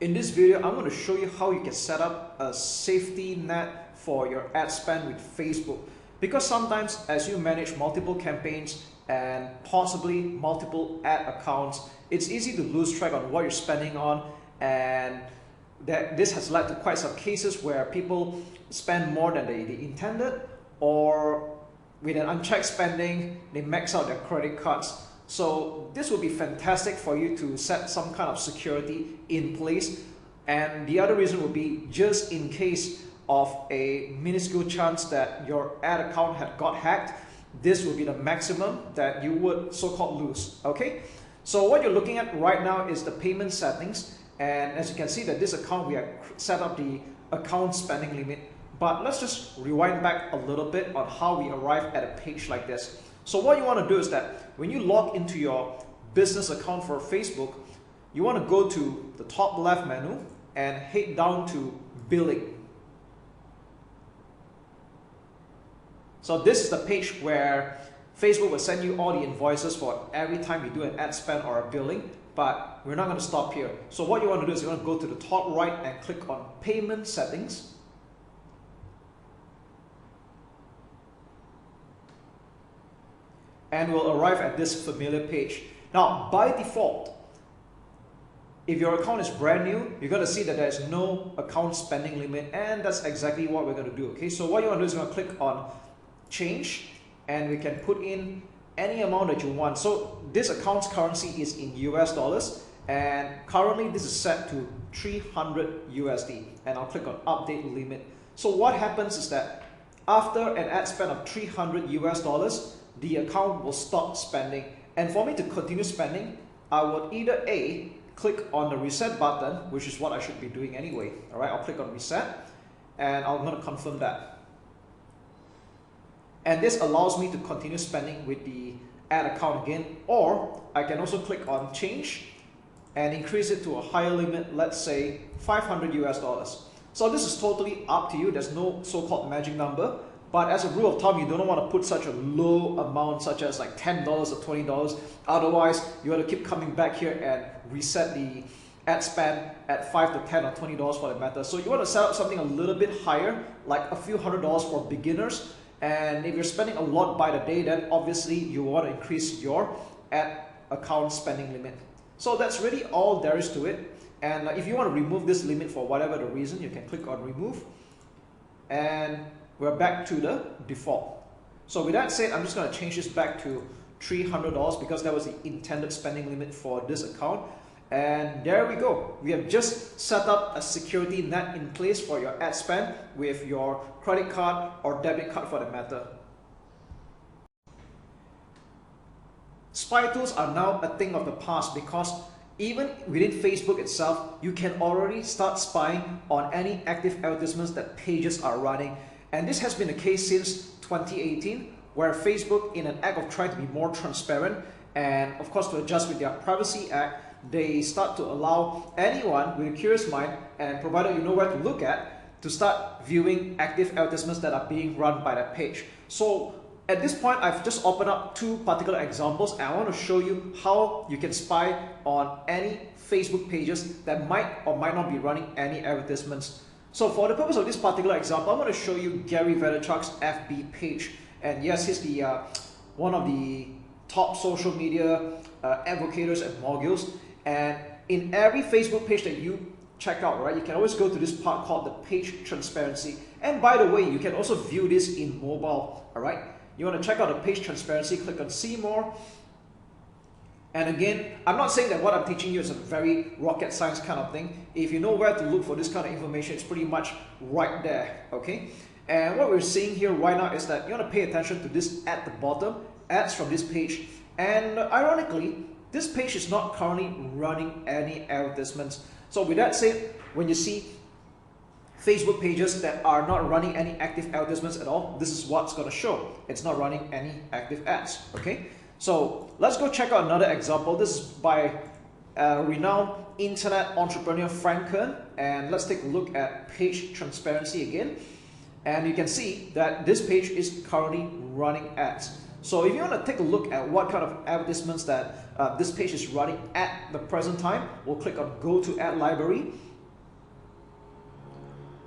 In this video, I'm going to show you how you can set up a safety net for your ad spend with Facebook. Because sometimes as you manage multiple campaigns and possibly multiple ad accounts, it's easy to lose track on what you're spending on, and this has led to quite some cases where people spend more than they intended, or with an unchecked spending, they max out their credit cards. So this would be fantastic for you to set some kind of security in place. And the other reason would be just in case of a minuscule chance that your ad account had got hacked, this would be the maximum that you would so-called lose, okay? So what you're looking at right now is the payment settings. And as you can see that this account, we have set up the account spending limit. But let's just rewind back a little bit on how we arrive at a page like this. So what you want to do is that when you log into your business account for Facebook, you want to go to the top left menu and head down to billing. So this is the page where Facebook will send you all the invoices for every time you do an ad spend or a billing, but we're not going to stop here. So what you want to do is you want to go to the top right and click on payment settings. And we'll arrive at this familiar page. Now, by default, if your account is brand new, you're going to see that there's no account spending limit, and that's exactly what we're going to do. Okay, so what you want to do is you're going to click on change, and we can put in any amount that you want. So this account's currency is in US dollars, and currently this is set to 300 USD, and I'll click on update limit. So what happens is that after an ad spend of 300 US dollars, the account will stop spending. And for me to continue spending, I would either A, click on the reset button, which is what I should be doing anyway. All right, I'll click on reset, and I'm going to confirm that. And this allows me to continue spending with the ad account again, or I can also click on change and increase it to a higher limit, let's say 500 US dollars. So this is totally up to you. There's no so-called magic number. But as a rule of thumb, you don't want to put such a low amount, such as like $10 or $20. Otherwise, you have to keep coming back here and reset the ad spend at $5 to $10 or $20 for that matter. So you want to set up something a little bit higher, like a few $100s for beginners. And if you're spending a lot by the day, then obviously you want to increase your ad account spending limit. So that's really all there is to it. And if you want to remove this limit for whatever the reason, you can click on remove. And we're back to the default. So with that said, I'm just going to change this back to $300 because that was the intended spending limit for this account. And there we go. We have just set up a security net in place for your ad spend with your credit card or debit card for the matter. Spy tools are now a thing of the past because even within Facebook itself, you can already start spying on any active advertisements that pages are running. And this has been the case since 2018, where Facebook, in an act of trying to be more transparent and of course to adjust with their Privacy Act, they start to allow anyone with a curious mind, and provided you know where to look at, to start viewing active advertisements that are being run by that page. So at this point, I've just opened up two particular examples, and I want to show you how you can spy on any Facebook pages that might or might not be running any advertisements. So for the purpose of this particular example, I'm going to show you Gary Vaynerchuk's FB page. And yes, he's the one of the top social media advocates and moguls. And in every Facebook page that you check out, right, you can always go to this part called the page transparency. And by the way, you can also view this in mobile. All right, you want to check out the page transparency, click on see more. And again, I'm not saying that what I'm teaching you is a very rocket science kind of thing. If you know where to look for this kind of information, it's pretty much right there, okay? And what we're seeing here right now is that you want to pay attention to this at the bottom, ads from this page. And ironically, this page is not currently running any advertisements. So with that said, when you see Facebook pages that are not running any active advertisements at all, this is what's going to show. It's not running any active ads, okay? So let's go check out another example. This is by renowned internet entrepreneur Frank Kern, and let's take a look at page transparency again. And you can see that this page is currently running ads. So if you want to take a look at what kind of advertisements that this page is running at the present time, we'll click on go to ad library,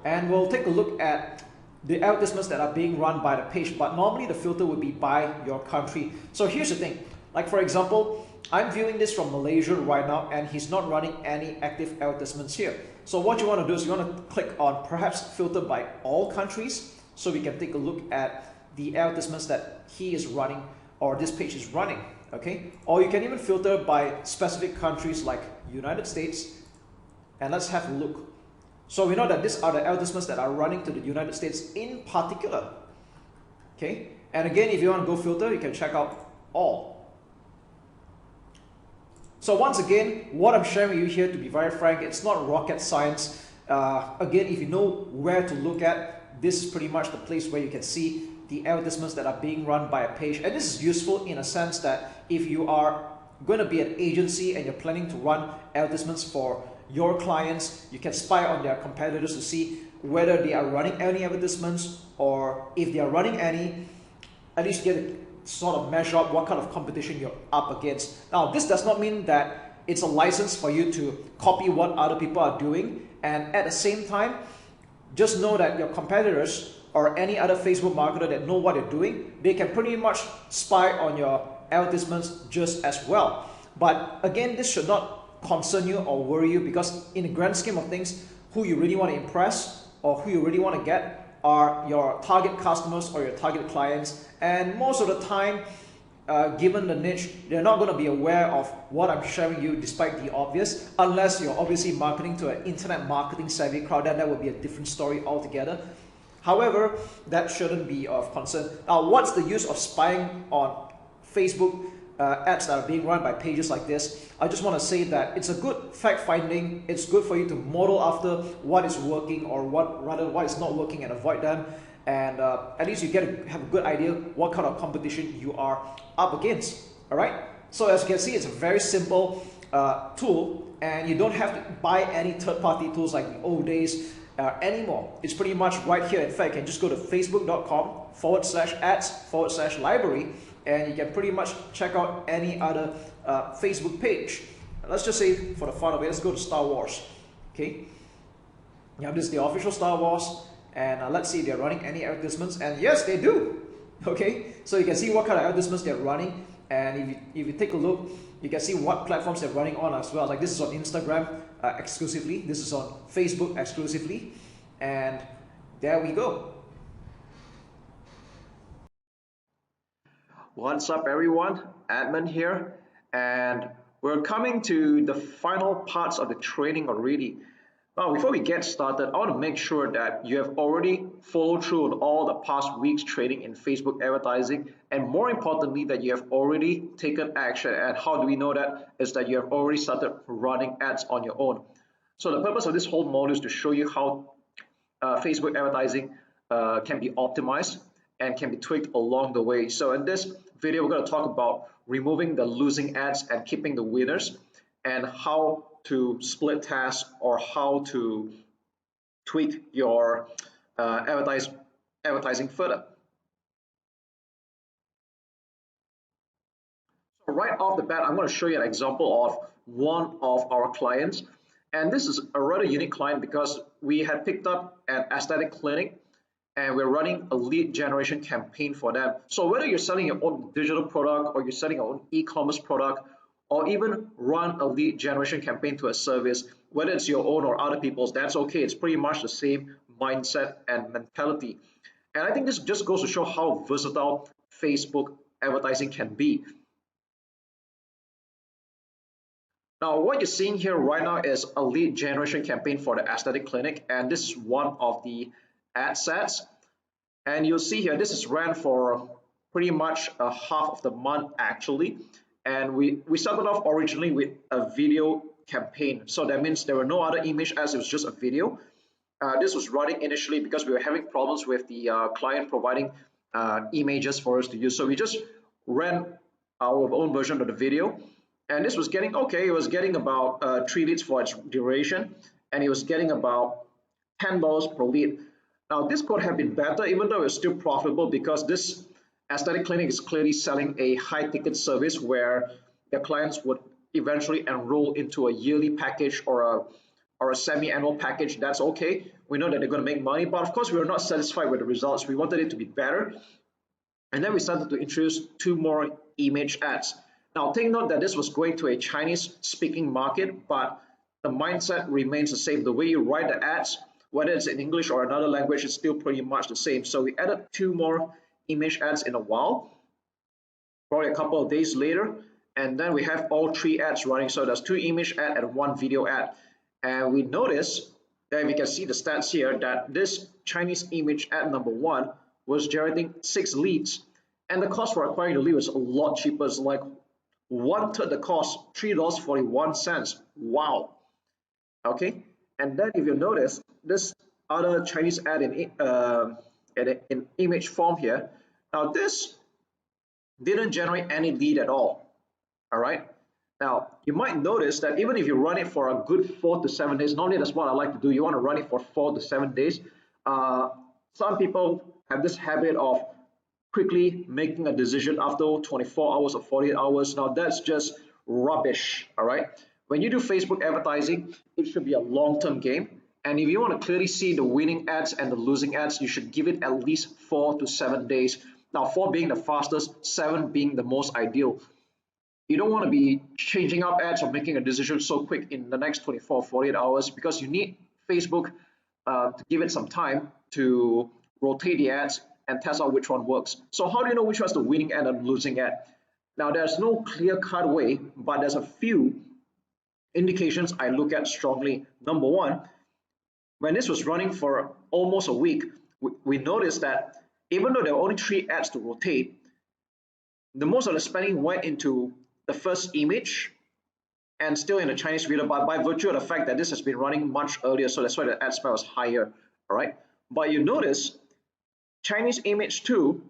and we'll take a look at the advertisements that are being run by the page, but normally the filter would be by your country. So here's the thing, like for example, I'm viewing this from Malaysia right now and he's not running any active advertisements here. So what you want to do is you want to click on perhaps filter by all countries so we can take a look at the advertisements that he is running or this page is running, okay? Or you can even filter by specific countries like United States, and let's have a look. So we know that these are the advertisements that are running to the United States in particular, okay? And again, if you want to go filter, you can check out all. So once again, what I'm sharing with you here, to be very frank, it's not rocket science. Again, if you know where to look at, this is pretty much the place where you can see the advertisements that are being run by a page. And this is useful in a sense that if you are going to be an agency and you're planning to run advertisements for your clients, you can spy on their competitors to see whether they are running any advertisements, or if they are running any, at least get a sort of measure up what kind of competition you're up against. Now, this does not mean that it's a license for you to copy what other people are doing, and at the same time, just know that your competitors or any other Facebook marketer that know what they're doing, they can pretty much spy on your advertisements just as well. But again, this should not concern you or worry you, because in the grand scheme of things, who you really want to impress or who you really want to get are your target customers or your target clients. And most of the time, given the niche, they're not going to be aware of what I'm sharing you despite the obvious, unless you're obviously marketing to an internet marketing savvy crowd. Then that would be a different story altogether. However, that shouldn't be of concern. Now, what's the use of spying on Facebook ads that are being run by pages like this? I just want to say that it's a good fact finding. It's good for you to model after what is working, or what is not working, and avoid them. And at least you have a good idea what kind of competition you are up against. All right. So as you can see, it's a very simple tool, and you don't have to buy any third-party tools like the old days anymore. It's pretty much right here. In fact, you can just go to facebook.com/ads/library, and you can pretty much check out any other Facebook page. Let's just say, for the fun of it, let's go to Star Wars. Okay, you have this is the official Star Wars, and let's see if they're running any advertisements, and yes, they do. Okay, so you can see what kind of advertisements they're running, and if you take a look, you can see what platforms they're running on as well. Like this is on Instagram exclusively, this is on Facebook exclusively, and there we go. What's up everyone, Admin here, and we're coming to the final parts of the training already. Now, before we get started, I want to make sure that you have already followed through on all the past weeks training in Facebook advertising, and more importantly, that you have already taken action. And how do we know that? Is that you have already started running ads on your own. So the purpose of this whole module is to show you how Facebook advertising can be optimized and can be tweaked along the way. So in this video, we're going to talk about removing the losing ads and keeping the winners, and how to split tasks, or how to tweak your advertising further. So right off the bat, I'm going to show you an example of one of our clients, and this is a rather unique client because we had picked up an aesthetic clinic and we're running a lead generation campaign for them. So whether you're selling your own digital product, or you're selling your own e-commerce product, or even run a lead generation campaign to a service, whether it's your own or other people's, that's okay. It's pretty much the same mindset and mentality. And I think this just goes to show how versatile Facebook advertising can be. Now, what you're seeing here right now is a lead generation campaign for the aesthetic clinic, and this is one of the ad sets. And you'll see here, this is ran for pretty much a half of the month actually. And we started off originally with a video campaign. So that means there were no other image ads, it was just a video. This was running initially because we were having problems with the client providing images for us to use. So we just ran our own version of the video. And this was getting okay, it was getting about 3 leads for its duration. And it was getting about $10 per lead. Now, this could have been better, even though it's still profitable, because this aesthetic clinic is clearly selling a high ticket service where their clients would eventually enroll into a yearly package or or a semi-annual package, that's okay. We know that they're going to make money, but of course we were not satisfied with the results. We wanted it to be better. And then we started to introduce 2 more image ads. Now take note that this was going to a Chinese speaking market, but the mindset remains the same. The way you write the ads, whether it's in English or another language, is still pretty much the same. So we added 2 more image ads in a while, probably a couple of days later, and then we have all 3 ads running. So there's 2 image ad and 1 video ad. And we notice that we can see the stats here that this Chinese image ad number 1 was generating 6 leads, and the cost for acquiring the lead was a lot cheaper. It's like 1/3 the cost, $3.41. Wow. Okay, and then if you notice this other Chinese ad in image form here, now this didn't generate any lead at all. All right. Now you might notice that even if you run it for a good 4 to 7 days, normally that's what I like to do. You want to run it for 4 to 7 days. Some people have this habit of quickly making a decision after 24 hours or 48 hours. Now that's just rubbish. All right. When you do Facebook advertising, it should be a long-term game. And if you want to clearly see the winning ads and the losing ads, you should give it at least 4 to 7 days. Now 4 being the fastest, 7 being the most ideal. You don't want to be changing up ads or making a decision so quick in the next 24 or 48 hours, because you need Facebook to give it some time to rotate the ads and test out which one works. So how do you know which one's the winning ad and losing ad? Now there's no clear-cut way, but there's a few indications I look at strongly. Number 1, when this was running for almost a week, we noticed that even though there were only 3 ads to rotate, the most of the spending went into the first image and still in the Chinese video, but by virtue of the fact that this has been running much earlier, so that's why the ad spend was higher. All right, but you notice Chinese image 2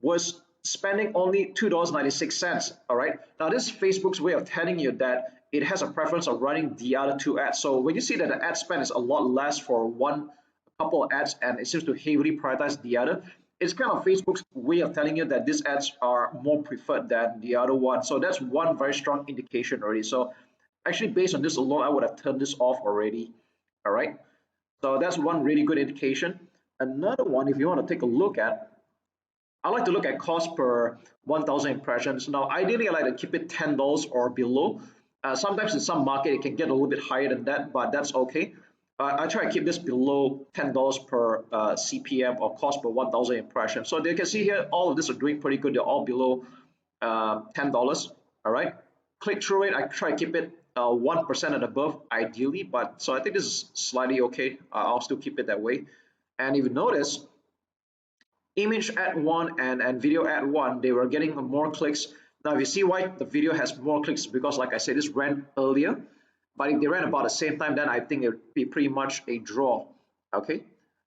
was spending only $2.96. All right, now this is Facebook's way of telling you that it has a preference of running the other 2 ads. So when you see that the ad spend is a lot less for a couple of ads and it seems to heavily prioritize the other, it's kind of Facebook's way of telling you that these ads are more preferred than the other one. So that's one very strong indication already. So actually based on this alone, I would have turned this off already. All right, so that's one really good indication. Another one, if you want to take a look at, I like to look at cost per 1,000 impressions. Now ideally I like to keep it $10 or below. Sometimes in some market it can get a little bit higher than that, but that's okay. I try to keep this below $10 per CPM, or cost per 1,000 impressions. So you can see here, all of this are doing pretty good. They're all below $10. All right. Click-through rate, I try to keep it 1% and above, ideally. But so I think this is slightly okay. I'll still keep it that way. And if you notice, image ad 1 and video ad 1, they were getting more clicks. Now, if you see why the video has more clicks, because like I said, this ran earlier. But if they ran about the same time, then I think it would be pretty much a draw. Okay.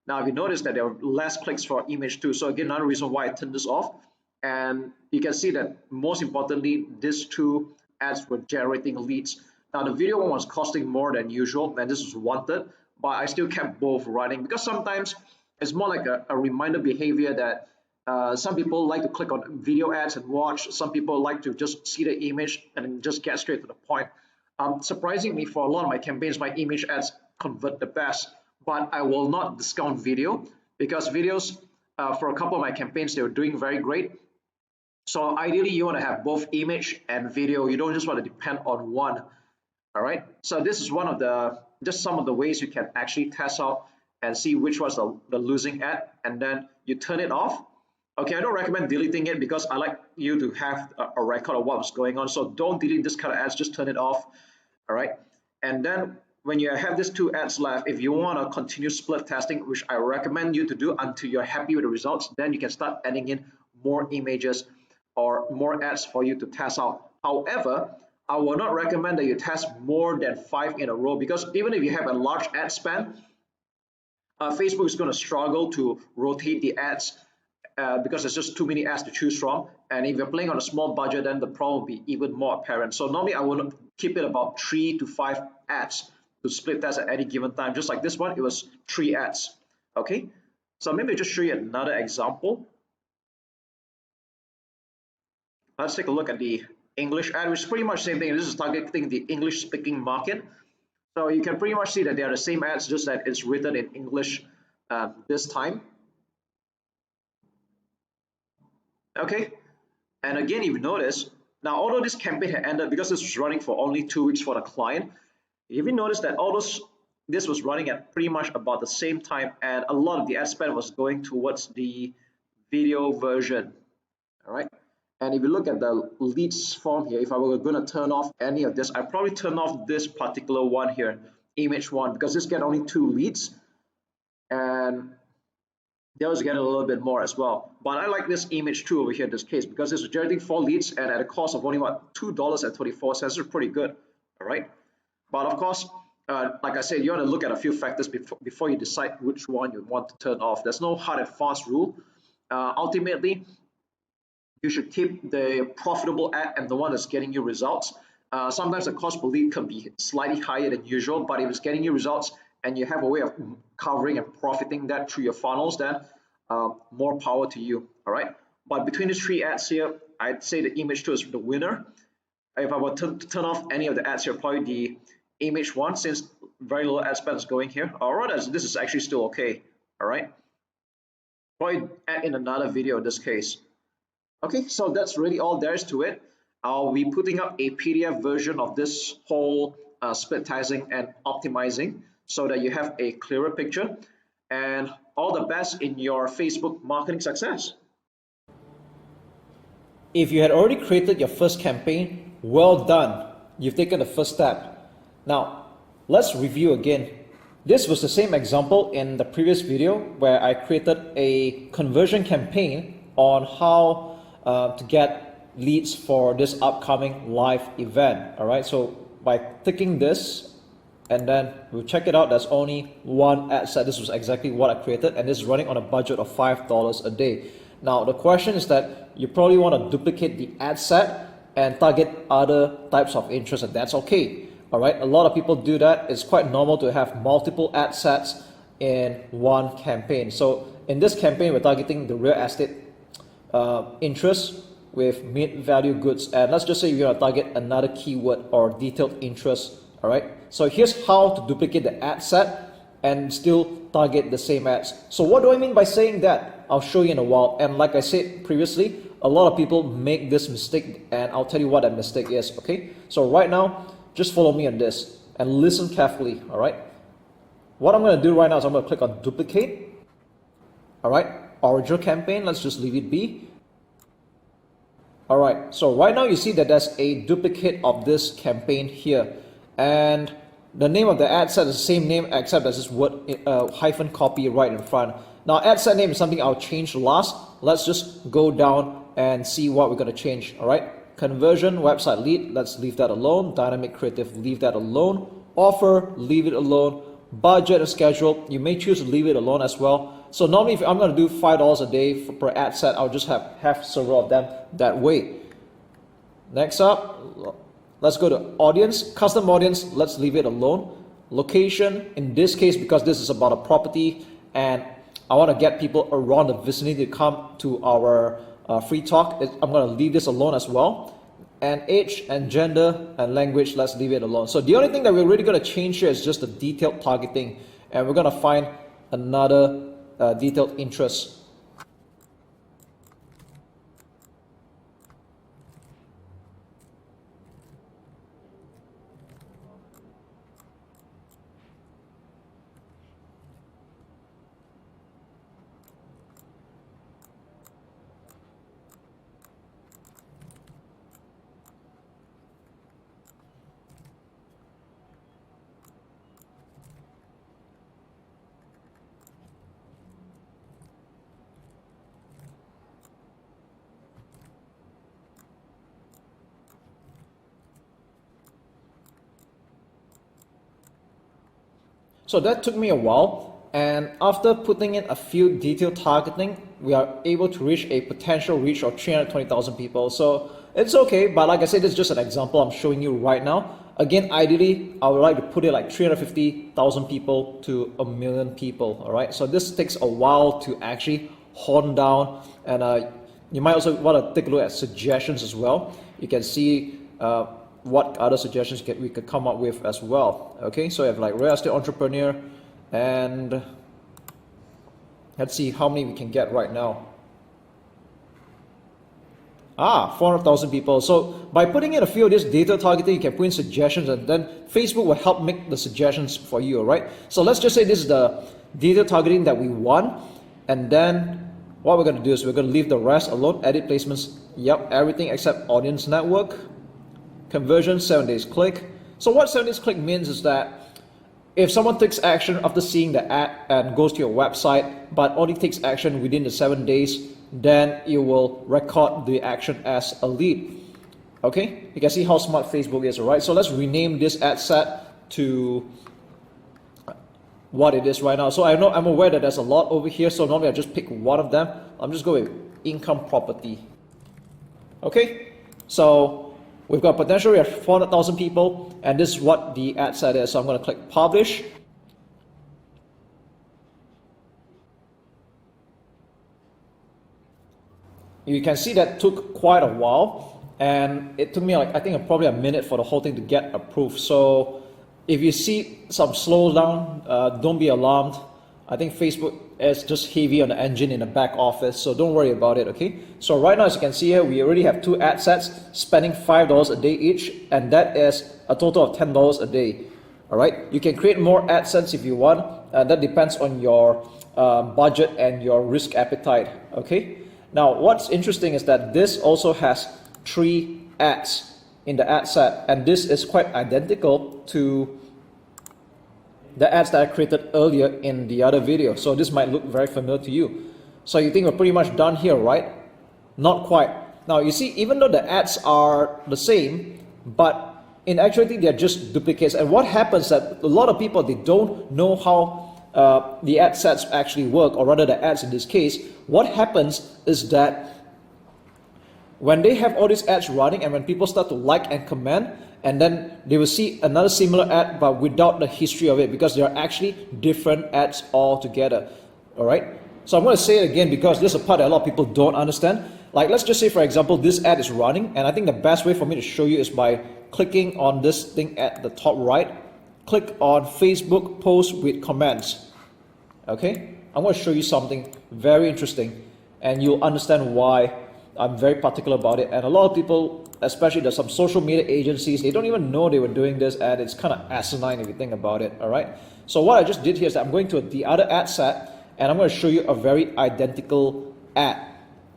Now, if you notice that there are less clicks for image 2, so again, another reason why I turned this off. And you can see that most importantly, these 2 ads were generating leads. Now, the video one was costing more than usual, and this was wanted, but I still kept both running, because sometimes it's more like a reminder behavior that some people like to click on video ads and watch. Some people like to just see the image and just get straight to the point. Surprisingly, for a lot of my campaigns, my image ads convert the best, but I will not discount video, because videos for a couple of my campaigns, they were doing very great. So ideally you want to have both image and video. You don't just want to depend on one. All right, so this is one of the just some of the ways you can actually test out and see which was the losing ad, and then you turn it off. Okay, I don't recommend deleting it, because I like you to have a record of what was going on. So don't delete this kind of ads, just turn it off. All right, and then when you have these 2 ads left, if you want to continue split testing, which I recommend you to do until you're happy with the results, then you can start adding in more images or more ads for you to test out. However, I will not recommend that you test more than 5 in a row, because even if you have a large ad spend, Facebook is going to struggle to rotate the ads because there's just too many ads to choose from. And if you're playing on a small budget, then the problem will be even more apparent. So normally I will keep it about 3 to 5 ads to split test at any given time. Just like this one, it was 3 ads. Okay, so maybe I'll just show you another example. Let's take a look at the English ad, which is pretty much the same thing. This is targeting the English speaking market. So you can pretty much see that they are the same ads, just that it's written in English this time. Okay, and again, if you notice, now although this campaign had ended because this was running for only 2 weeks for the client, if you notice that this was running at pretty much about the same time, and a lot of the ad spend was going towards the video version. All right, and if you look at the leads form here, if I were going to turn off any of this, I'd probably turn off this particular one here, image one, because this get only 2 leads, and those get a little bit more as well. But I like this image 2 over here in this case, because it's generating 4 leads and at a cost of only what, $2.24. It's pretty good. All right, but of course, like I said, you want to look at a few factors before you decide which one you want to turn off. There's no hard and fast rule. Ultimately, you should keep the profitable ad and the one that's getting you results. Sometimes the cost per lead can be slightly higher than usual, but if it's getting you results and you have a way of covering and profiting that through your funnels, then more power to you. All right, but between these 3 ads here, I'd say the image 2 is the winner. If I were to turn off any of the ads here, probably the image 1, since very little ad spend is going here. Or rather, this is actually still okay. All right, probably add in another video in this case. Okay, so that's really all there is to it. I'll be putting up a PDF version of this whole split testing and optimizing so that you have a clearer picture. And all the best in your Facebook marketing success. If you had already created your first campaign, well done. You've taken the first step. Now, let's review again. This was the same example in the previous video where I created a conversion campaign on how to get leads for this upcoming live event. All right, so by clicking this, and then we'll check it out, there's only one ad set. This was exactly what I created, and this is running on a budget of $5 a day. Now the question is that you probably want to duplicate the ad set and target other types of interest, and that's okay. All right, a lot of people do that. It's quite normal to have multiple ad sets in one campaign. So in this campaign, we're targeting the real estate interest with mid-value goods, and let's just say you're gonna target another keyword or detailed interest. All right, so here's how to duplicate the ad set and still target the same ads. So what do I mean by saying that? I'll show you in a while. And like I said previously, a lot of people make this mistake, and I'll tell you what that mistake is. Okay, so right now, just follow me on this and listen carefully. All right, what I'm going to do right now is I'm going to click on duplicate. All right, original campaign, let's just leave it be. All right, so right now you see that there's a duplicate of this campaign here, and the name of the ad set is the same name except there's this word hyphen copy right in front. Now ad set name is something I'll change last. Let's just go down and see what we're going to change. All right, conversion, website lead, let's leave that alone. Dynamic creative, leave that alone. Offer, leave it alone. Budget and schedule, you may choose to leave it alone as well. So normally if I'm going to do $5 a day per ad set, I'll just have several of them that way. Next up, let's go to audience, custom audience, let's leave it alone. Location, in this case, because this is about a property and I want to get people around the vicinity to come to our free talk, I'm going to leave this alone as well. And age and gender and language, let's leave it alone. So the only thing that we're really going to change here is just the detailed targeting, and we're going to find another detailed interest. So that took me a while, and after putting in a few detailed targeting, we are able to reach a potential reach of 320,000 people. So it's okay, but like I said, this is just an example I'm showing you right now. Again, ideally, I would like to put it like 350,000 people to 1 million people, all right? So this takes a while to actually hone down, and you might also want to take a look at suggestions as well. You can see what other suggestions we could come up with as well. Okay, so you have like real estate entrepreneur, and let's see how many we can get right now. 400,000 people. So by putting in a few of this data targeting, you can put in suggestions, and then Facebook will help make the suggestions for you, right? So let's just say this is the data targeting that we want, and then what we're going to do is we're going to leave the rest alone. Edit placements, yep, everything except audience network. Conversion, 7 days click. So what 7 days click means is that if someone takes action after seeing the ad and goes to your website, but only takes action within the 7 days, then you will record the action as a lead. Okay, you can see how smart Facebook is, right? So let's rename this ad set to what it is right now. So I'm aware that there's a lot over here, so normally I just pick one of them. I'm just going with income property. Okay, so we've got potential, we have 400,000 people, and this is what the ad set is. So I'm going to click publish. You can see that took quite a while, and it took me like, I think probably a minute for the whole thing to get approved. So if you see some slowdown, don't be alarmed. I think Facebook is just heavy on the engine in the back office, so don't worry about it, okay? So right now, as you can see here, we already have 2 ad sets spending $5 a day each, and that is a total of $10 a day. All right, you can create more ad sets if you want. That depends on your budget and your risk appetite, okay? Now, what's interesting is that this also has 3 ads in the ad set, and this is quite identical to the ads that I created earlier in the other video. So this might look very familiar to you. So you think we're pretty much done here, right? Not quite. Now you see, even though the ads are the same, but in actuality they're just duplicates. And what happens is that a lot of people, they don't know how the ad sets actually work, or rather the ads in this case. What happens is that when they have all these ads running, and when people start to like and comment, and then they will see another similar ad but without the history of it, because they are actually different ads altogether. All right, so I'm going to say it again because this is a part that a lot of people don't understand. Like, let's just say, for example, this ad is running, and I think the best way for me to show you is by clicking on this thing at the top right. Click on Facebook post with comments. Okay, I'm going to show you something very interesting, and you'll understand why I'm very particular about it. And a lot of people, especially there's some social media agencies, they don't even know they were doing this ad. It's kind of asinine if you think about it. All right, so what I just did here is that I'm going to the other ad set, and I'm going to show you a very identical ad,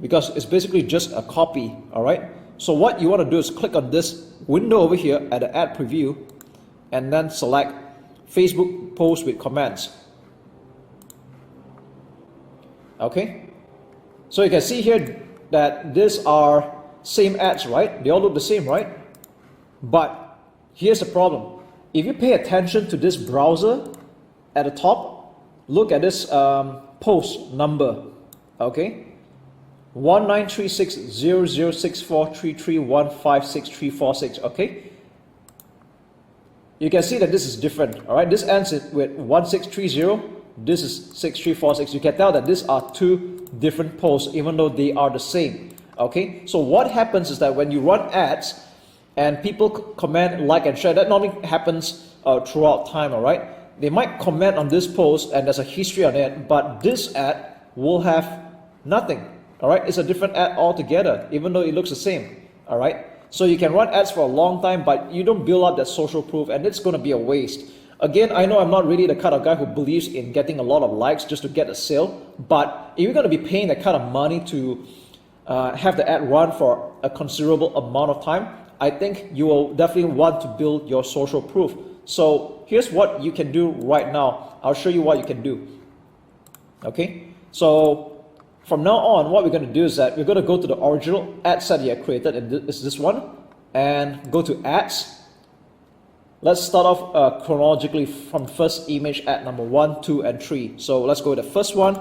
because it's basically just a copy. All right, so what you want to do is click on this window over here at the ad preview, and then select Facebook post with comments. Okay, so you can see here that these are same ads, right? They all look the same, right? But here's the problem. If you pay attention to this browser at the top, look at this post number, okay? 1936006433156346, okay? You can see that this is different, all right? This ends with 1630. This is 6346. You can tell that these are 2 different posts, even though they are the same. Okay, so what happens is that when you run ads and people comment, like, and share, that normally happens throughout time. All right, they might comment on this post and there's a history on it, but this ad will have nothing. All right, it's a different ad altogether, even though it looks the same. All right, so you can run ads for a long time, but you don't build up that social proof, and it's going to be a waste. Again, I know I'm not really the kind of guy who believes in getting a lot of likes just to get a sale, but if you're going to be paying that kind of money to have the ad run for a considerable amount of time, I think you will definitely want to build your social proof. So here's what you can do right now. I'll show you what you can do. Okay, so from now on, what we're going to do is that we're going to go to the original ad set you have created, and it's this one, and go to ads. Let's start off chronologically from first image ad number 1, 2, and 3. So let's go to the first one,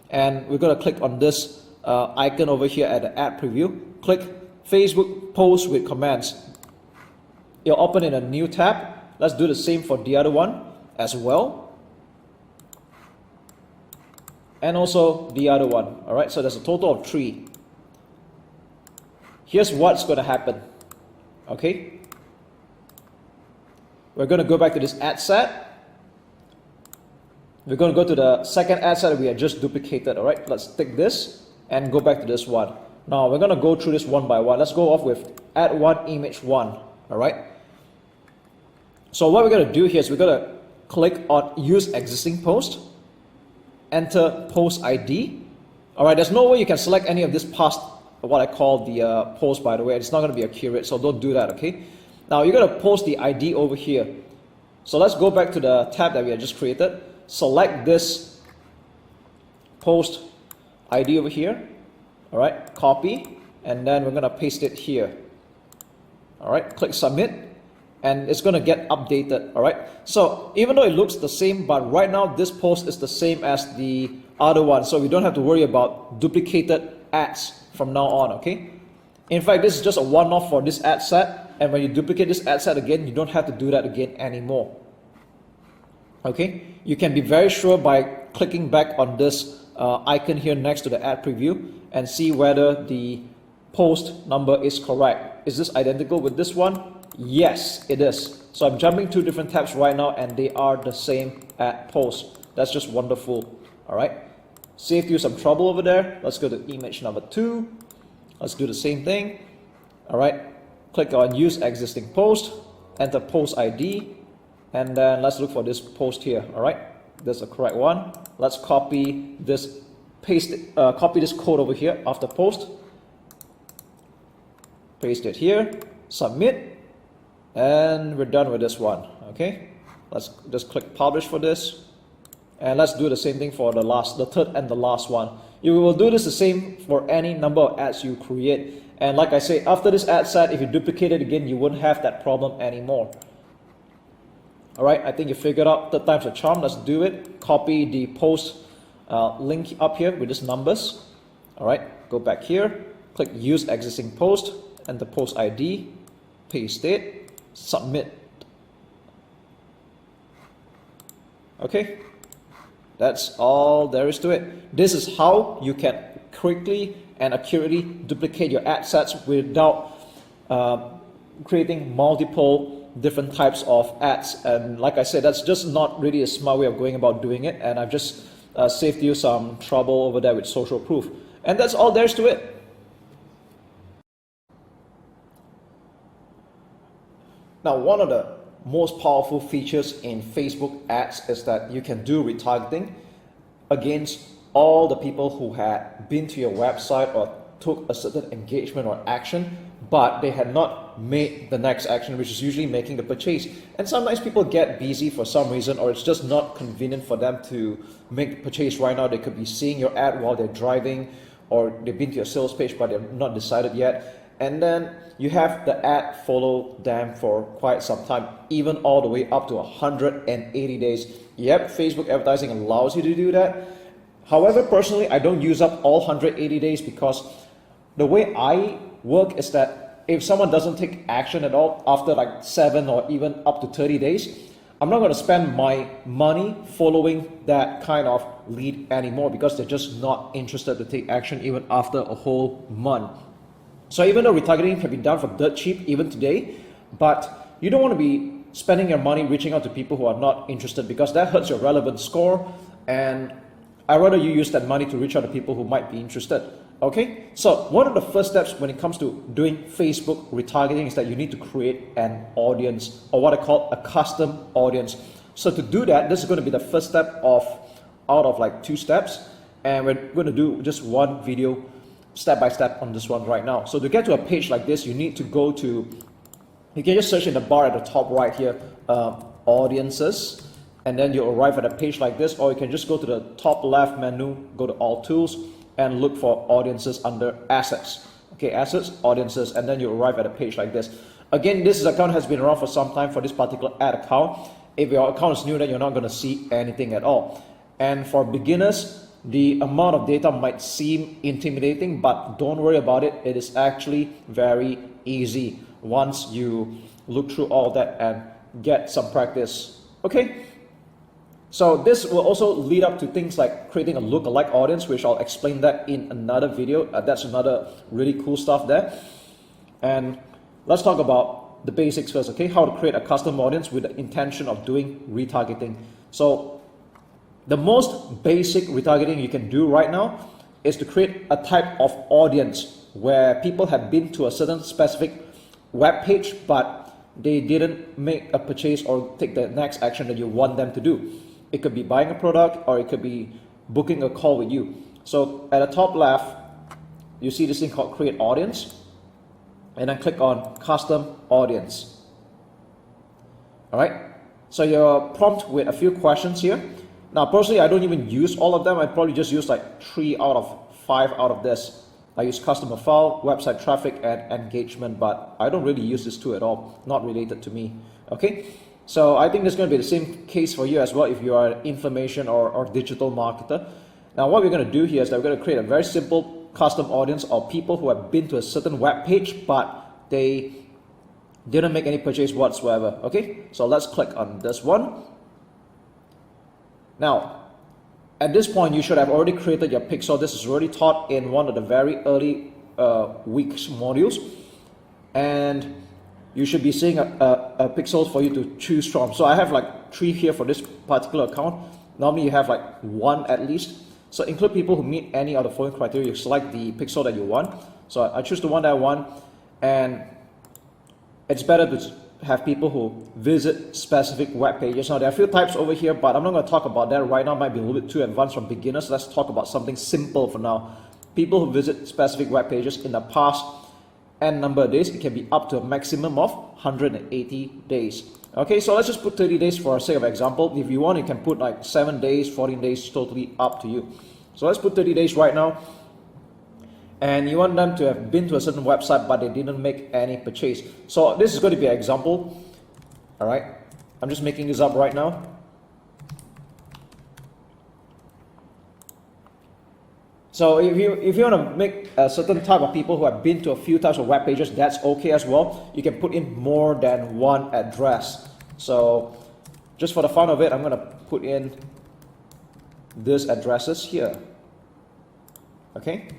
and we're going to click on this icon over here at the ad preview. Click Facebook post with comments. It'll open in a new tab. Let's do the same for the other one as well, and also the other one. All right, so there's a total of 3. Here's what's going to happen. Okay, we're going to go back to this ad set. We're going to go to the second ad set that we had just duplicated. All right, let's take this and go back to this one. Now we're going to go through this one by one. Let's go off with add one image one. All right. So what we're going to do here is we're going to click on use existing post, enter post ID. All right, there's no way you can select any of this past, what I call the post, by the way. It's not going to be accurate, so don't do that, okay? Now you're going to post the ID over here. So let's go back to the tab that we had just created. Select this post ID over here. All right, copy, and then we're going to paste it here. All right, click submit, and it's going to get updated. All right, so even though it looks the same, but right now this post is the same as the other one, so we don't have to worry about duplicated ads from now on. Okay, in fact, this is just a one-off for this ad set, and when you duplicate this ad set again, you don't have to do that again anymore. Okay, you can be very sure by clicking back on this icon here next to the ad preview and see whether the post number is correct. Is this identical with this one? Yes, it is. So I'm jumping two different tabs right now and they are the same ad post. That's just wonderful. All right, saved you some trouble over there. Let's go to image number 2. Let's do the same thing. All right, click on use existing post, enter post ID, and then let's look for this post here. All right, that's the correct one. Let's copy this, copy this code over here after post, paste it here, submit, and we're done with this one. Okay, let's just click publish for this, and let's do the same thing for the third and the last one. You will do this the same for any number of ads you create, and like I say, after this ad set, if you duplicate it again, you won't have that problem anymore. All right, I think you figured out third time's a charm. Let's do it. Copy the post link up here with these numbers. All right, go back here, click use existing post, enter post ID, paste it, submit. Okay, that's all there is to it. This is how you can quickly and accurately duplicate your ad sets without creating multiple different types of ads. And like I said, that's just not really a smart way of going about doing it, and I've just saved you some trouble over there with social proof. And that's all there is to it. Now, one of the most powerful features in Facebook ads is that you can do retargeting against all the people who had been to your website or took a certain engagement or action, but they had not made the next action, which is usually making the purchase. And sometimes people get busy for some reason, or it's just not convenient for them to make the purchase right now. They could be seeing your ad while they're driving, or they've been to your sales page but they're not decided yet. And then you have the ad follow them for quite some time, even all the way up to 180 days. Yep, Facebook advertising allows you to do that. However, personally, I don't use up all 180 days because the way I work is that if someone doesn't take action at all after like 7 or even up to 30 days, I'm not going to spend my money following that kind of lead anymore because they're just not interested to take action even after a whole month. So even though retargeting can be done for dirt cheap even today, but you don't want to be spending your money reaching out to people who are not interested because that hurts your relevance score, and I'd rather you use that money to reach out to people who might be interested. Okay, so one of the first steps when it comes to doing Facebook retargeting is that you need to create an audience, or what I call a custom audience. So to do that, this is going to be the first step out of like 2 steps, and we're going to do just one video step by step on this one right now. So to get to a page like this, you need to go to, you can just search in the bar at the top right here, audiences, and then you'll arrive at a page like this, or you can just go to the top left menu, go to all tools, and look for audiences under assets. Okay, assets, audiences, and then you arrive at a page like this. Again, this account has been around for some time for this particular ad account. If your account is new, then you're not going to see anything at all. And for beginners, the amount of data might seem intimidating, but don't worry about it. It is actually very easy once you look through all that and get some practice. Okay. So this will also lead up to things like creating a lookalike audience, which I'll explain that in another video. That's another really cool stuff there. And let's talk about the basics first, okay? How to create a custom audience with the intention of doing retargeting. So the most basic retargeting you can do right now is to create a type of audience where people have been to a certain specific web page, but they didn't make a purchase or take the next action that you want them to do. It could be buying a product, or it could be booking a call with you. So at the top left, you see this thing called create audience, and then click on custom audience. All right, so you're prompted with a few questions here. Now personally, I don't even use all of them. I probably just use like 3 out of 5 out of this. I use customer file, website traffic, and engagement, but I don't really use this two at all, not related to me. Okay, so I think this is going to be the same case for you as well if you are an information or digital marketer. Now what we're going to do here is that we're going to create a very simple custom audience of people who have been to a certain web page, but they didn't make any purchase whatsoever. Okay, so let's click on this one. Now, at this point, you should have already created your pixel. This is already taught in one of the very early weeks modules, and you should be seeing a pixel for you to choose from. So I have like 3 here for this particular account. Normally you have like 1 at least. So include people who meet any of the following criteria. You select the pixel that you want. So I choose the one that I want, and it's better to have people who visit specific web pages. Now there are a few types over here, but I'm not going to talk about that right now. It might be a little bit too advanced for beginners. Let's talk about something simple for now. People who visit specific web pages in the past n number of days. It can be up to a maximum of 180 days. Okay, so let's just put 30 days for the sake of example. If you want, you can put like 7 days, 14 days, totally up to you. So let's put 30 days right now. And you want them to have been to a certain website, but they didn't make any purchase. So this is going to be an example. All right, I'm just making this up right now. So if you want to make a certain type of people who have been to a few types of web pages, that's okay as well. You can put in more than one address. So just for the fun of it, I'm going to put in these addresses here. Okay.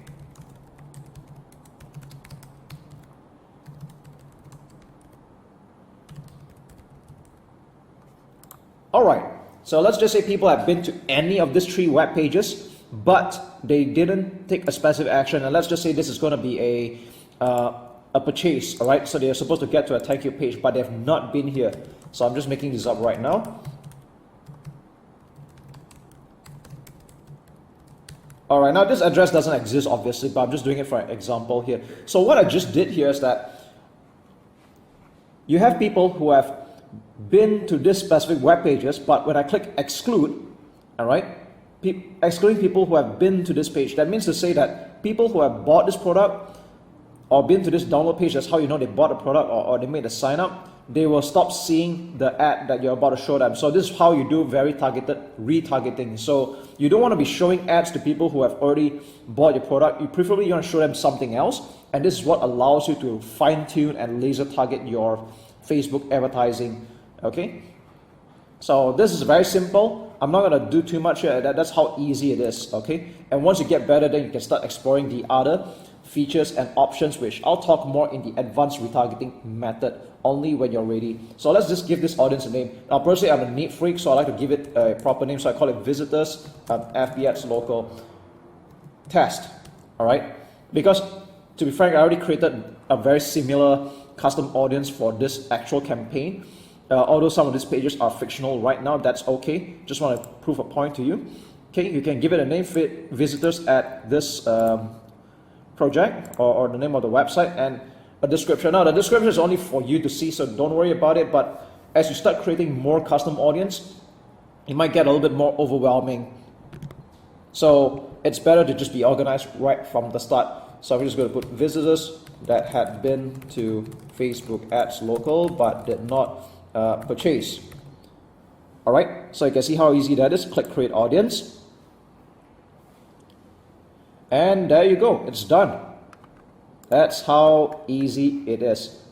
All right. So let's just say people have been to any of these 3 web pages, but they didn't take a specific action, and let's just say this is going to be a purchase. All right, so they're supposed to get to a thank you page, but they have not been here. So I'm just making this up right now. All right, now this address doesn't exist obviously, but I'm just doing it for an example here. So what I just did here is that you have people who have been to this specific web pages, but when I click exclude, all right, excluding people who have been to this page, that means to say that people who have bought this product or been to this download page, that's how you know they bought a product or they made a sign up, they will stop seeing the ad that you're about to show them. So this is how you do very targeted retargeting. So you don't want to be showing ads to people who have already bought your product. You preferably want to show them something else, and this is what allows you to fine tune and laser target your Facebook advertising. Okay, so this is very simple. I'm not going to do too much here. That's how easy it is. Okay, and once you get better, then you can start exploring the other features and options, which I'll talk more in the advanced retargeting method only when you're ready. So let's just give this audience a name. Now personally, I'm a neat freak, so I like to give it a proper name. So I call it visitors FB Ads local test. All right, because to be frank, I already created a very similar custom audience for this actual campaign. Although some of these pages are fictional right now, that's okay. Just want to prove a point to you. Okay, you can give it a name, visitors at this project, or the name of the website, and a description. Now the description is only for you to see, so don't worry about it. But as you start creating more custom audience, it might get a little bit more overwhelming. So it's better to just be organized right from the start. So I'm just going to put visitors that had been to Facebook Ads local but did not purchase. All right, so you can see how easy that is. Click create audience, and there you go, it's done. That's how easy it is.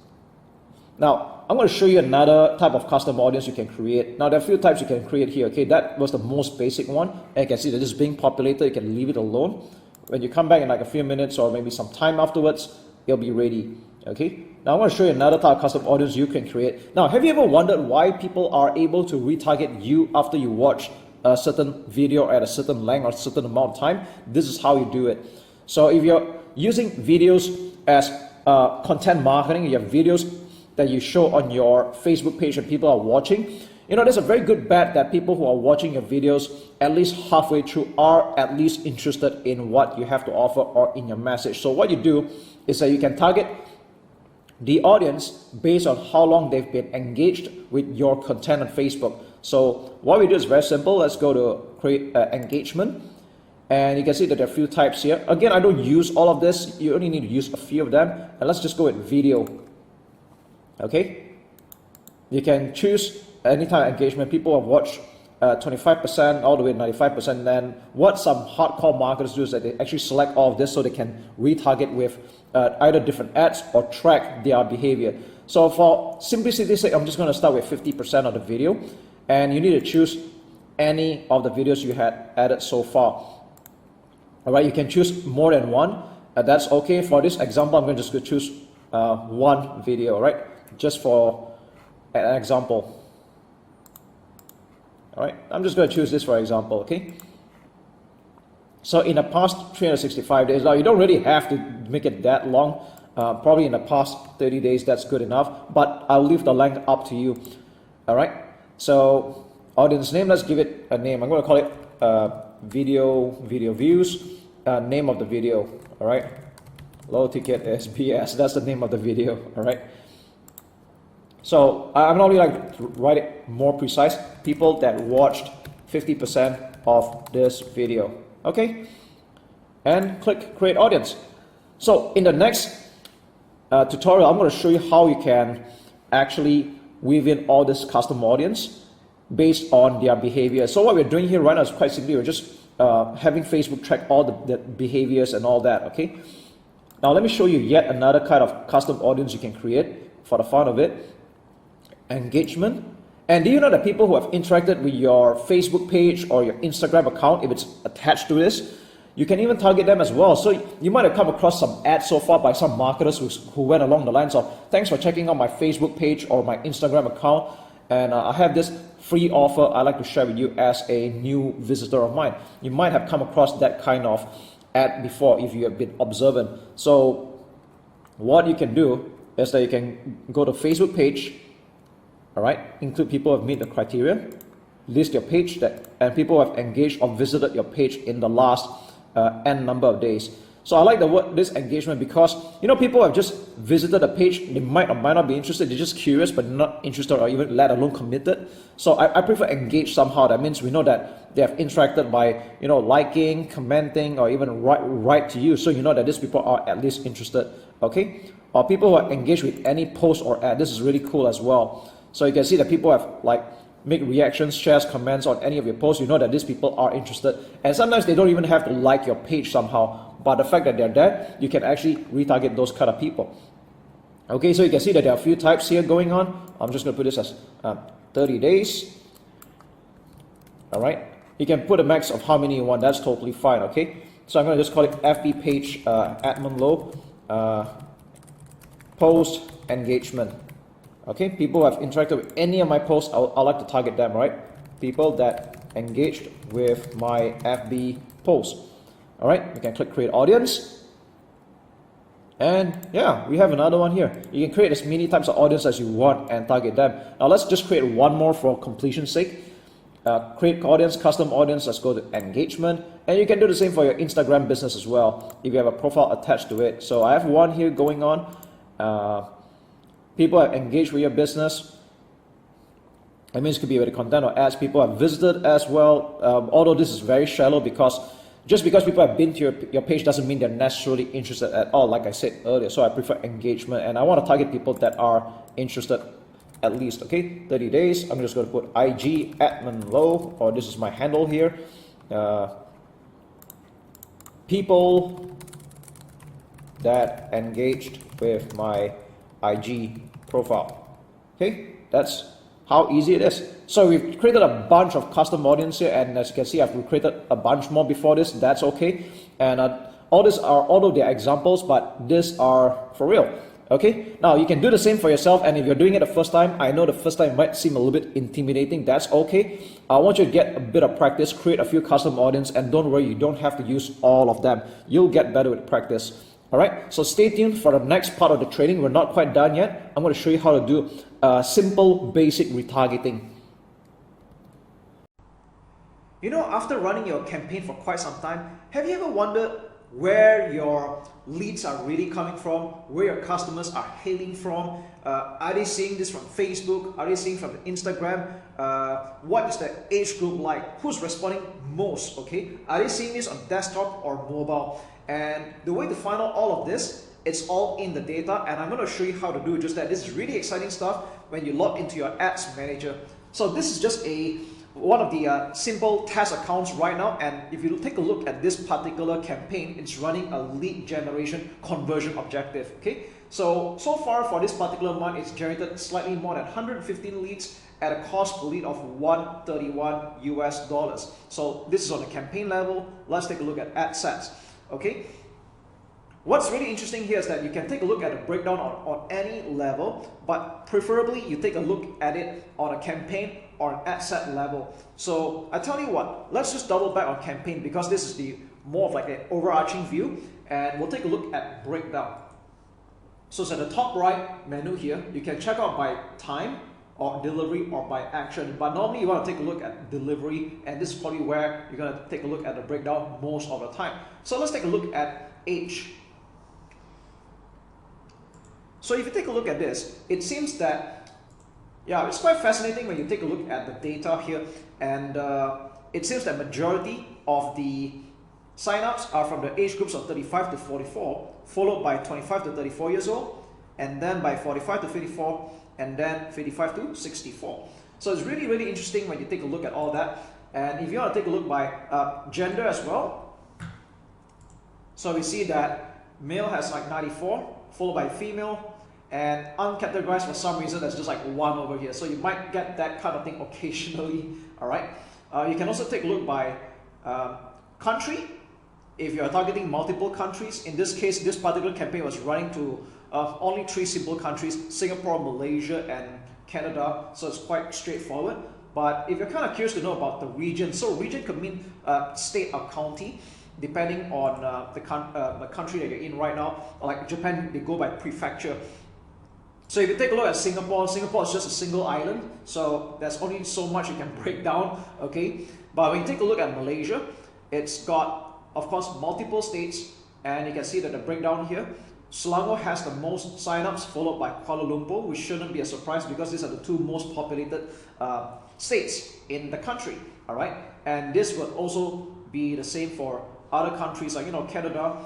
Now I'm going to show you another type of custom audience you can create. Now there are a few types you can create here. Okay, that was the most basic one, and you can see that this is being populated. You can leave it alone. When you come back in like a few minutes or maybe some time afterwards, it'll be ready. Okay, now I want to show you another type of custom audience you can create. Now, have you ever wondered why people are able to retarget you after you watch a certain video at a certain length or a certain amount of time? This is how you do it. So if you're using videos as content marketing, you have videos that you show on your Facebook page and people are watching, you know, there's a very good bet that people who are watching your videos at least halfway through are at least interested in what you have to offer or in your message. So what you do is that you can target the audience based on how long they've been engaged with your content on Facebook. So what we do is very simple. Let's go to create engagement. And you can see that there are a few types here. Again, I don't use all of this. You only need to use a few of them. And let's just go with video. Okay. You can choose any type of engagement. People have watched 25% all the way to 95%. Then what some hardcore marketers do is that they actually select all of this so they can retarget with either different ads or track their behavior. So for simplicity's sake, I'm just going to start with 50% of the video, and you need to choose any of the videos you had added so far. All right, you can choose more than one. That's okay. For this example, I'm going to just choose one video. All right, just for an example. All right, I'm just going to choose this for example. Okay. So in the past 365 days, now you don't really have to make it that long. Probably in the past 30 days, that's good enough. But I'll leave the length up to you. All right. So audience name, let's give it a name. I'm going to call it video views. Name of the video. All right. Low ticket SBS. That's the name of the video. All right. So I'm only like to write it more precise. People that watched 50% of this video. Okay, and click create audience. So in the next tutorial, I'm going to show you how you can actually weave in all this custom audience based on their behavior. So what we're doing here right now is quite simply we're just having Facebook track all the behaviors and all that. Okay, now let me show you yet another kind of custom audience you can create for the fun of it. Engagement. And do you know that people who have interacted with your Facebook page or your Instagram account, if it's attached to this, you can even target them as well. So you might have come across some ads so far by some marketers who went along the lines of, thanks for checking out my Facebook page or my Instagram account, and I have this free offer I'd like to share with you as a new visitor of mine. You might have come across that kind of ad before if you have been observant. So what you can do is that you can go to Facebook page. All right, include people who have met the criteria, list your page and people who have engaged or visited your page in the last n number of days. So I like the word this engagement because you know people have just visited a page, they might or might not be interested, they're just curious but not interested or even let alone committed. So I prefer engage somehow. That means we know that they have interacted by liking, commenting, or even write to you, so you know that these people are at least interested. Okay, or people who are engaged with any post or ad. This is really cool as well. So you can see that people have make reactions, shares, comments on any of your posts. You know that these people are interested. And sometimes they don't even have to like your page somehow. But the fact that they're there, you can actually retarget those kind of people. Okay, so you can see that there are a few types here going on. I'm just going to put this as 30 days. All right. You can put a max of how many you want. That's totally fine. Okay. So I'm going to just call it FB page Edmund Loh post engagement. Okay, people who have interacted with any of my posts, I like to target them, right? People that engaged with my FB post. All right, you can click create audience. And yeah, we have another one here. You can create as many types of audience as you want and target them. Now let's just create one more for completion's sake. Create audience, custom audience, let's go to engagement. And you can do the same for your Instagram business as well, if you have a profile attached to it. So I have one here going on. People have engaged with your business. That means it could be with the content or ads. People have visited as well. Although this is very shallow because just because people have been to your page doesn't mean they're necessarily interested at all, like I said earlier. So I prefer engagement, and I want to target people that are interested at least. Okay, 30 days. I'm just going to put IG Edmund Loh, or this is my handle here. People that engaged with my IG profile. Okay, that's how easy it is. So we've created a bunch of custom audience here, and as you can see, I've created a bunch more before this. That's okay. And all these are, although they're examples, but these are for real. Okay, now you can do the same for yourself, and if you're doing it the first time, I know the first time might seem a little bit intimidating. That's okay. I want you to get a bit of practice, create a few custom audience, and don't worry, you don't have to use all of them. You'll get better with practice. All right, so stay tuned for the next part of the training. We're not quite done yet. I'm going to show you how to do simple, basic retargeting. You know, after running your campaign for quite some time, have you ever wondered where your leads are really coming from, where your customers are hailing from? Are they seeing this from Facebook? Are they seeing from Instagram? What is the age group like? Who's responding most? Okay, are they seeing this on desktop or mobile? And the way to find out all of this, it's all in the data, and I'm going to show you how to do just that. This is really exciting stuff when you log into your ads manager. So this is just one of the simple test accounts right now, and if you take a look at this particular campaign, it's running a lead generation conversion objective. Okay, so far for this particular month, it's generated slightly more than 115 leads at a cost per lead of $131 US. So this is on the campaign level. Let's take a look at ad sets. Okay, what's really interesting here is that you can take a look at a breakdown on any level, but preferably you take a look at it on a campaign or an ad set level. So I tell you what, let's just double back on campaign, because this is the more of like an overarching view, and we'll take a look at breakdown. So it's at the top right menu here. You can check out by time or delivery or by action, but normally you want to take a look at delivery, and this is probably where you're going to take a look at the breakdown most of the time. So let's take a look at age. So if you take a look at this, it seems that, yeah, it's quite fascinating when you take a look at the data here, and it seems that majority of the signups are from the age groups of 35 to 44, followed by 25 to 34 years old, and then by 45 to 54, and then 55 to 64. So it's really, really interesting when you take a look at all that. And if you want to take a look by gender as well, so we see that male has like 94, followed by female, and uncategorized for some reason there's just like 1 over here. So you might get that kind of thing occasionally. All right. You can also take a look by country. If you're targeting multiple countries, in this case, this particular campaign was running to only 3 simple countries: Singapore, Malaysia, and Canada. So it's quite straightforward. But if you're kind of curious to know about the region, so region could mean state or county, depending on the country that you're in right now. Like Japan, they go by prefecture. So if you take a look at Singapore, Singapore is just a single island, so there's only so much you can break down, okay? But when you take a look at Malaysia, it's got, of course, multiple states, and you can see that the breakdown here. Selangor has the most signups, followed by Kuala Lumpur, which shouldn't be a surprise because these are the 2 most populated states in the country, all right? And this would also be the same for other countries like, you know, Canada.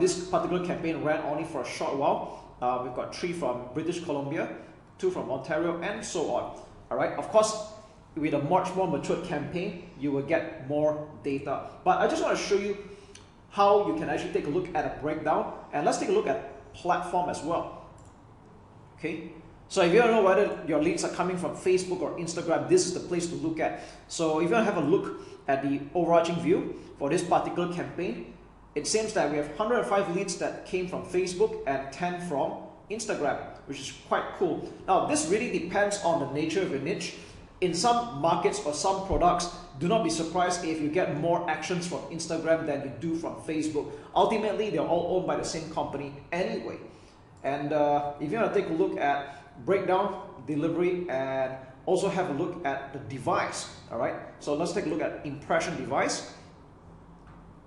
This particular campaign ran only for a short while. We've got 3 from British Columbia, 2 from Ontario, and so on. All right. Of course, with a much more matured campaign, you will get more data. But I just want to show you how you can actually take a look at a breakdown, and let's take a look at platform as well. Okay. So if you don't know whether your leads are coming from Facebook or Instagram, this is the place to look at. So if you want to have a look at the overarching view for this particular campaign, it seems that we have 105 leads that came from Facebook and 10 from Instagram, which is quite cool. Now, this really depends on the nature of your niche. In some markets or some products, do not be surprised if you get more actions from Instagram than you do from Facebook. Ultimately, they're all owned by the same company anyway. And if you want to take a look at breakdown, delivery, and also have a look at the device, all right? So let's take a look at impression device.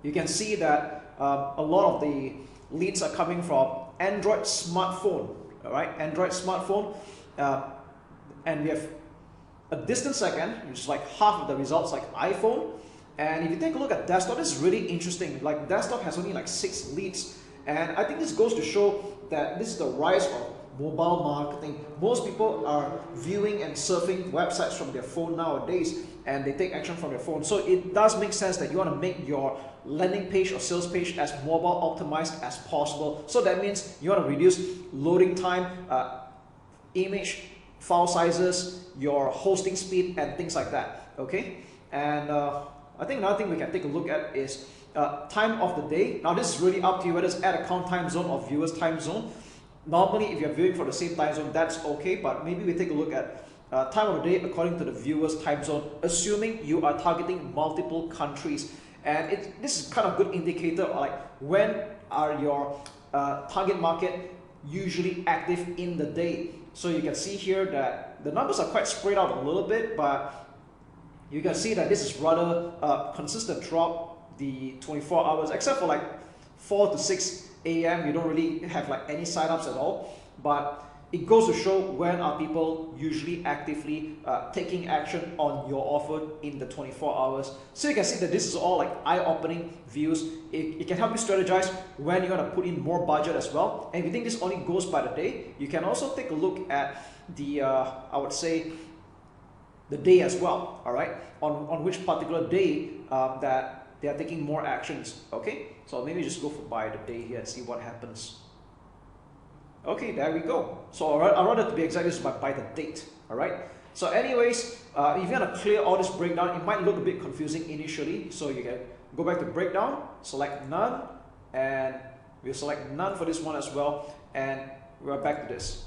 You can see that a lot of the leads are coming from Android smartphone, all right? Android smartphone, and we have a distant second, which is like half of the results, like iPhone. And if you take a look at desktop, this is really interesting. Like desktop has only like 6 leads, and I think this goes to show that this is the rise of mobile marketing. Most people are viewing and surfing websites from their phone nowadays, and they take action from their phone. So it does make sense that you want to make your landing page or sales page as mobile optimized as possible. So that means you want to reduce loading time, image file sizes, your hosting speed, and things like that. Okay, and I think another thing we can take a look at is time of the day. Now this is really up to you whether it's ad account time zone or viewers time zone. Normally, if you're viewing for the same time zone, that's okay, but maybe we take a look at time of the day according to the viewer's time zone, assuming you are targeting multiple countries. And this is kind of good indicator of like when are your target market usually active in the day. So you can see here that the numbers are quite spread out a little bit, but you can see that this is rather consistent throughout the 24 hours, except for like 4 to 6 a.m. you don't really have like any signups at all. But it goes to show when are people usually actively taking action on your offer in the 24 hours. So you can see that this is all like eye-opening views. It can help you strategize when you're going to put in more budget as well. And if you think this only goes by the day, you can also take a look at the I would say the day as well, all right, on which particular day that they are taking more actions. Okay, so maybe just go for by the day here and see what happens. Okay, there we go. So I'd rather to be exact, this is by the date. All right. So anyways, if you want to clear all this breakdown, it might look a bit confusing initially. So you can go back to breakdown, select none, and we'll select none for this one as well, and we're back to this.